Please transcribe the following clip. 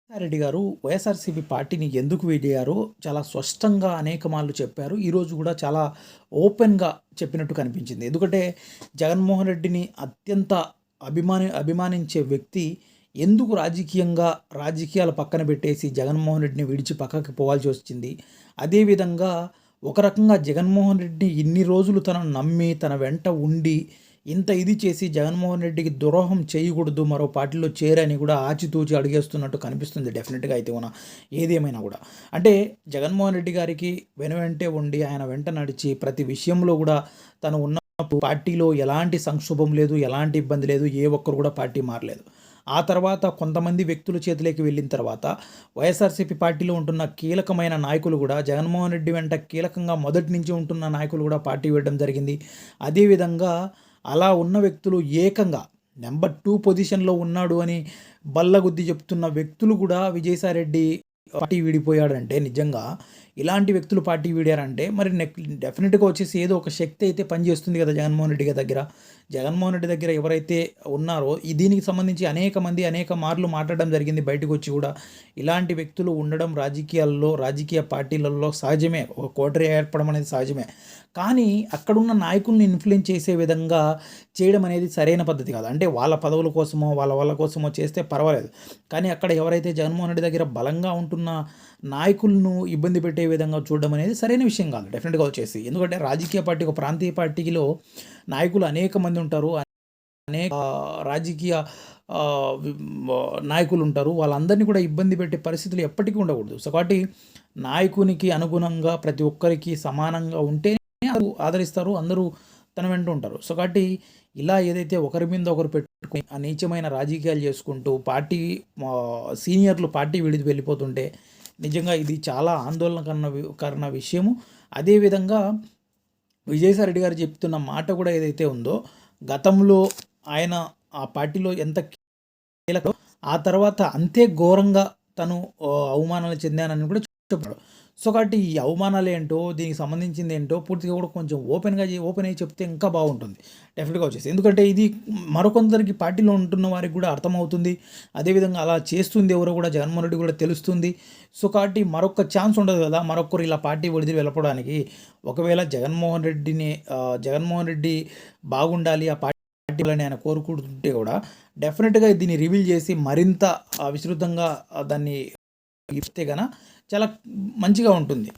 రెడ్డి గారు వైఎస్ఆర్‌సీపీ పార్టీని ఎందుకు వీడారో చాలా స్పష్టంగా అనేక మార్లు చెప్పారు. ఈరోజు కూడా చాలా ఓపెన్‌గా చెప్పినట్టు కనిపించింది. ఎందుకంటే జగన్మోహన్ రెడ్డిని అత్యంత అభిమానించే వ్యక్తి ఎందుకు రాజకీయాలు పక్కన పెట్టేసి జగన్మోహన్ రెడ్డిని విడిచి పక్కకి పోవాల్సి వచ్చింది. అదేవిధంగా ఒక రకంగా జగన్మోహన్ రెడ్డి ఇన్ని రోజులు తనను నమ్మి తన వెంట ఉండి ఇంత ఇది చేసి జగన్మోహన్ రెడ్డికి ద్రోహం చేయకూడదు, మరో పార్టీలో చేరని కూడా ఆచితూచి అడుగేస్తున్నట్టు కనిపిస్తుంది డెఫినెట్‌గా అయితే ఏదేమైనా కూడా. అంటే జగన్మోహన్ రెడ్డి గారికి వెనువెంటే ఉండి ఆయన వెంట నడిచి ప్రతి విషయంలో కూడా తను ఉన్నప్పుడు పార్టీలో ఎలాంటి సంక్షోభం లేదు, ఎలాంటి ఇబ్బంది లేదు, ఏ ఒక్కరు కూడా పార్టీ మారలేదు. ఆ తర్వాత కొంతమంది వ్యక్తుల చేతిలోకి వెళ్ళిన తర్వాత వైఎస్ఆర్‌సీపీ పార్టీలో ఉంటున్న కీలకమైన నాయకులు కూడా జగన్మోహన్ రెడ్డి వెంట కీలకంగా మొదటి నుంచి ఉంటున్న నాయకులు కూడా పార్టీ వీడడం జరిగింది. అదేవిధంగా అలా ఉన్న వ్యక్తులు ఏకంగా నంబర్ 2 పొజిషన్‌లో ఉన్నాడు అని బల్లగుద్ది చెప్తున్న వ్యక్తులు కూడా విజయసాయిరెడ్డి పార్టీ వీడిపోయాడంటే నిజంగా ఇలాంటి వ్యక్తులు పార్టీ వీడారంటే మరి డెఫినెట్‌గా వచ్చేసి ఏదో ఒక శక్తి అయితే పనిచేస్తుంది కదా జగన్మోహన్ రెడ్డి దగ్గర. జగన్మోహన్ రెడ్డి దగ్గర ఎవరైతే ఉన్నారో దీనికి సంబంధించి అనేక మంది అనేక మార్లు మాట్లాడడం జరిగింది బయటకు వచ్చి కూడా. ఇలాంటి వ్యక్తులు ఉండడం రాజకీయాల్లో, రాజకీయ పార్టీలలో సహజమే. ఒక కోటరీ ఏర్పడడం అనేది సహజమే. కానీ అక్కడున్న నాయకుల్ని ఇన్‌ఫ్లుయెన్స్ చేసే విధంగా చేయడం అనేది సరైన పద్ధతి కాదు. అంటే వాళ్ళ పదవుల కోసమో, వాళ్ళ కోసమో చేస్తే పర్వాలేదు. కానీ అక్కడ ఎవరైతే జగన్మోహన్ రెడ్డి దగ్గర బలంగా ఉంటున్న నాయకులను ఇబ్బంది పెట్టే విధంగా చూడడం అనేది సరైన విషయం కాదు డెఫినెట్‌గా వచ్చేసి. ఎందుకంటే రాజకీయ పార్టీ ఒక ప్రాంతీయ పార్టీలో నాయకులు అనేక మంది ఉంటారు. అనేక రాజకీయ నాయకులు ఉంటారు. వాళ్ళందరినీ కూడా ఇబ్బంది పెట్టే పరిస్థితులు ఎప్పటికీ ఉండకూడదు. సో కాబట్టి నాయకునికి అనుగుణంగా ప్రతి ఒక్కరికి సమానంగా ఉంటేనే ఆదరిస్తారు. అందరూ తన వెంట ఉంటారు. సో కాబట్టి ఇలా ఏదైతే ఒకరి మీద ఒకరు పెట్టుకొని ఆ నీచమైన రాజకీయాలు చేసుకుంటూ సీనియర్లు పార్టీ వెళ్ళిపోతుంటే నిజంగా ఇది చాలా ఆందోళన విషయము. అదేవిధంగా విజయసాయి రెడ్డి గారు చెప్తున్న మాట కూడా ఏదైతే ఉందో గతంలో ఆయన ఆ పార్టీలో ఎంత కీలకం, ఆ తర్వాత అంతే ఘోరంగా తను అవమానాలు చెందానని కూడా చెప్పాడు. సో కాబట్టి ఈ అవమానాలు ఏంటో, దీనికి సంబంధించింది ఏంటో పూర్తిగా కూడా కొంచెం ఓపెన్ అయ్యి చెప్తే ఇంకా బాగుంటుంది డెఫినెట్‌గా వచ్చేసి. ఎందుకంటే ఇది మరికొందరికి పార్టీలో ఉంటున్న వారికి కూడా అర్థమవుతుంది. అదేవిధంగా అలా చేస్తుంది ఎవరో కూడా జగన్మోహన్ రెడ్డి కూడా తెలుస్తుంది. సో కాబట్టి మరొక ఛాన్స్ ఉండదు కదా మరొకరు ఇలా పార్టీ వదిలి వెళ్ళిపోవడానికి. ఒకవేళ జగన్మోహన్ రెడ్డి బాగుండాలి, ఆ పార్టీలని ఆయన కోరుకుంటుంటే కూడా డెఫినెట్‌గా దీన్ని రివీల్ చేసి మరింత విస్తృతంగా దాన్ని ఇస్తే చాలా మంచిగా ఉంటుంది.